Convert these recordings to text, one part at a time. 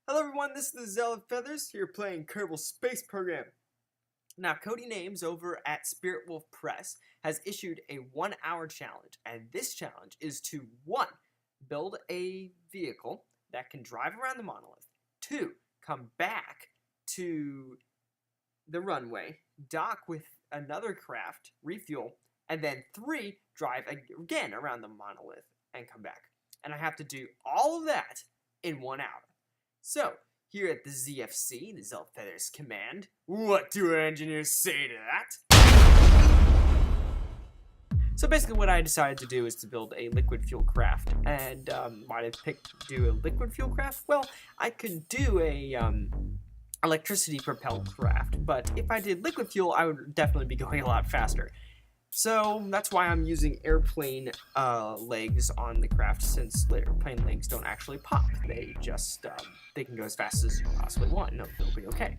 Hello everyone, this is the Zealot Feathers here playing Kerbal Space Program. Now, Cody Names over at Spirit Wolf Press has issued a 1-hour challenge, and this challenge is to 1. Build a vehicle that can drive around the Monolith, 2. Come back to the runway, dock with another craft, refuel, and then 3. Drive again around the Monolith and come back. And I have to do all of that in 1 hour. So, here at the ZFC, the Zealot Feathers Command, what do our engineers say to that? So basically what I decided to do is to build a liquid fuel craft. And why did I pick to do a liquid fuel craft? Well, I could do a electricity propelled craft, but if I did liquid fuel, I would definitely be going a lot faster. So that's why I'm using airplane legs on the craft, since airplane legs don't actually pop. They just, they can go as fast as you possibly want. No, they'll be okay.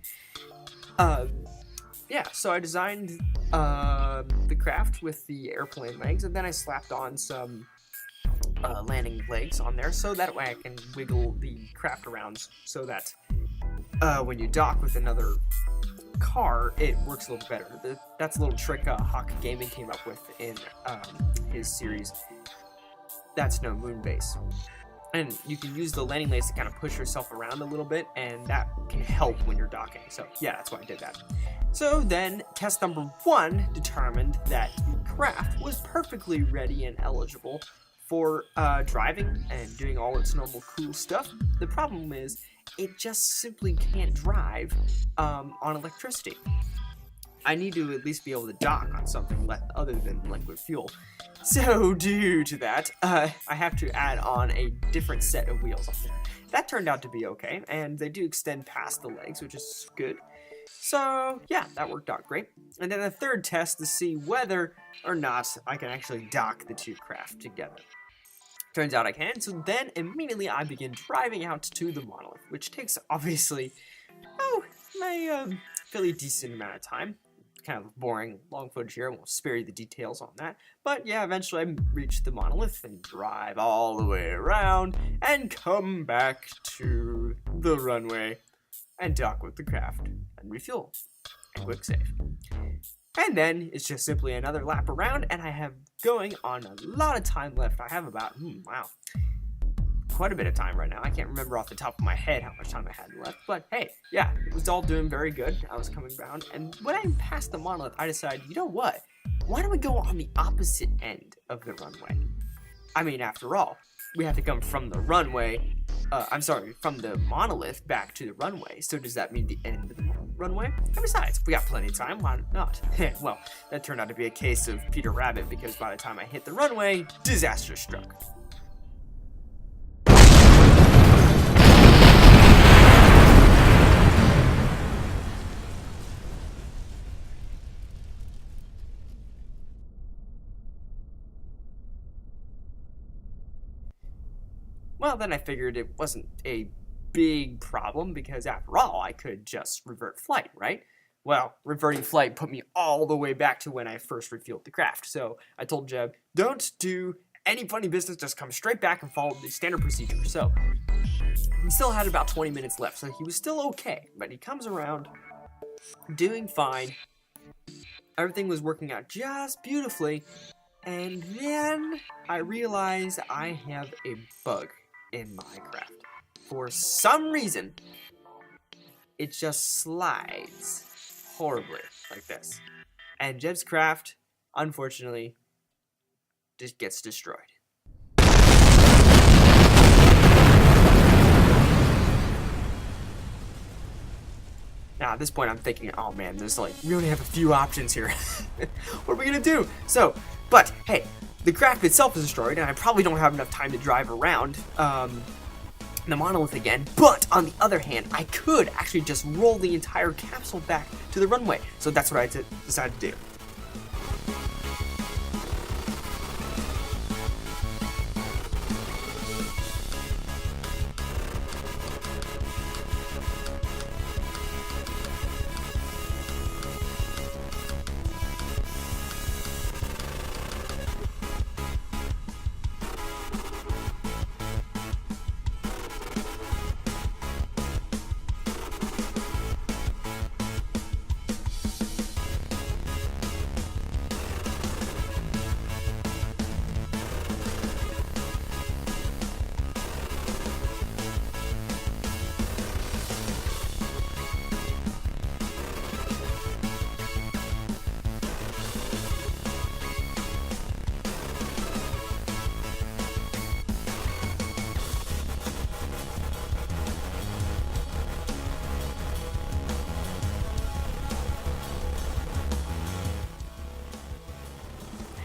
Yeah, so I designed the craft with the airplane legs, and then I slapped on some landing legs on there, so that way I can wiggle the craft around so that when you dock with another car, it works a little better. That's a little trick Hawk Gaming came up with in his series. That's no Moonbase. And you can use the landing legs to kind of push yourself around a little bit, and that can help when you're docking. So yeah, that's why I did that. So then, test number 1 determined that the craft was perfectly ready and eligible for driving and doing all its normal cool stuff. The problem is, it just simply can't drive on electricity. I need to at least be able to dock on something other than liquid fuel. So due to that, I have to add on a different set of wheels on there. That turned out to be okay, and they do extend past the legs, which is good. So yeah, that worked out great. And then a third test to see whether or not I can actually dock the two craft together. Turns out I can, so then immediately I begin driving out to the Monolith, which takes, obviously, a fairly decent amount of time. Kind of boring, long footage here, I won't spare you the details on that. But yeah, eventually I reach the Monolith and drive all the way around and come back to the runway and dock with the craft and refuel and quick save. And then it's just simply another lap around, and I have going on a lot of time left. I have about, quite a bit of time right now. I can't remember off the top of my head how much time I had left, but hey, yeah, it was all doing very good. I was coming down, and when I passed the Monolith, I decided, you know what? Why don't we go on the opposite end of the runway? I mean, after all, we have to come from the runway, from the Monolith back to the runway. So does that mean the end of the runway? And besides, we got plenty of time, why not? Well, that turned out to be a case of Peter Rabbit, because by the time I hit the runway, disaster struck. Well, then I figured it wasn't a big problem, because after all, I could just revert flight, right? Well, reverting flight put me all the way back to when I first refueled the craft. So I told Jeb, don't do any funny business, just come straight back and follow the standard procedure. So he still had about 20 minutes left, so he was still okay. But he comes around, doing fine. Everything was working out just beautifully. And then I realized I have a bug in my craft. For some reason, it just slides horribly like this. And Jeb's craft, unfortunately, just gets destroyed. Now at this point I'm thinking, oh man, we only have a few options here. What are we gonna do? So, but hey, the craft itself is destroyed, and I probably don't have enough time to drive around the Monolith again. But on the other hand, I could actually just roll the entire capsule back to the runway. So that's what I decided to do.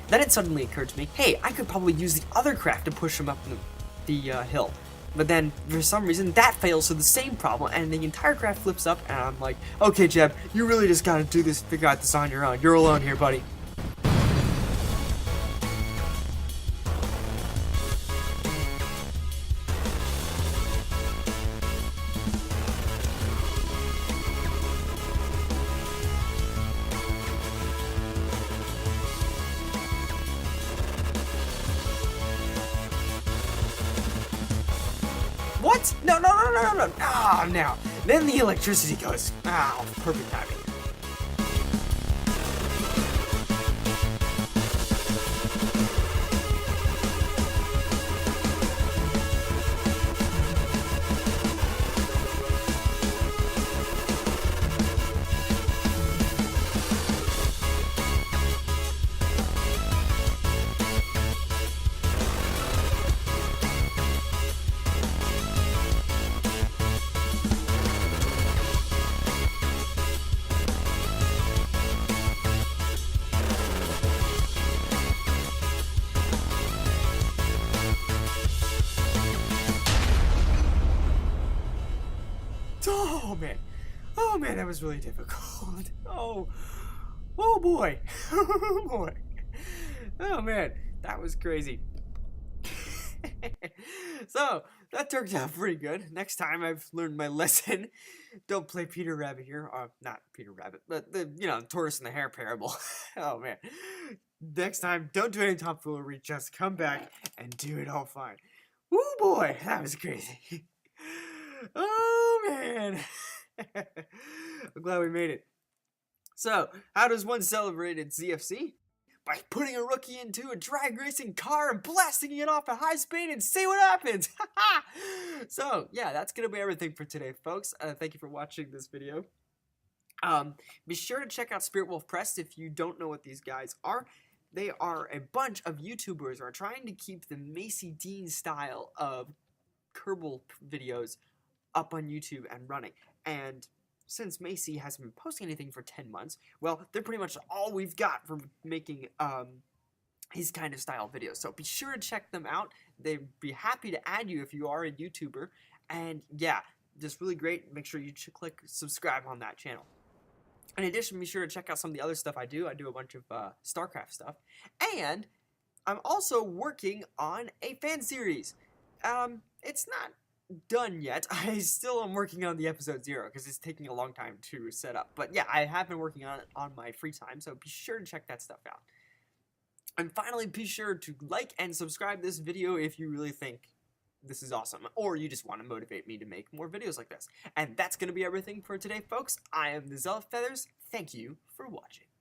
Then it suddenly occurred to me, hey, I could probably use the other craft to push him up the hill. But then, for some reason, that fails to the same problem, and the entire craft flips up, and I'm like, okay, Jeb, you really just gotta do this, figure out this on your own. You're alone here, buddy. What? No. Ah, now. Then the electricity goes. Ow, perfect timing. Oh man, that was really difficult. Oh boy. Oh boy. Oh man, that was crazy. So, that turned out pretty good. Next time I've learned my lesson. Don't play Peter Rabbit here. Not Peter Rabbit, but the, tortoise and the hare parable. Oh man. Next time, don't do any tomfoolery. Just come back and do it all fine. Woo boy, that was crazy. Oh man. I'm glad we made it. So, how does one celebrate its ZFC? By putting a rookie into a drag racing car and blasting it off at high speed and see what happens. So, yeah, that's going to be everything for today, folks. Thank you for watching this video. Be sure to check out Spirit Wolf Press if you don't know what these guys are. They are a bunch of YouTubers who are trying to keep the Macy Dean style of Kerbal videos up on YouTube and running. And since Macy hasn't been posting anything for 10 months, well, they're pretty much all we've got for making his kind of style videos. So be sure to check them out. They'd be happy to add you if you are a YouTuber. And yeah, just really great. Make sure you click subscribe on that channel. In addition, be sure to check out some of the other stuff I do. I do a bunch of StarCraft stuff. And I'm also working on a fan series. It's not done yet. I still am working on the episode 0 because it's taking a long time to set up. But yeah, I have been working on it on my free time, so be sure to check that stuff out. And finally, be sure to like and subscribe this video if you really think this is awesome, or you just want to motivate me to make more videos like this. And that's going to be everything for today, folks. I am the Zealot Feathers. Thank you for watching.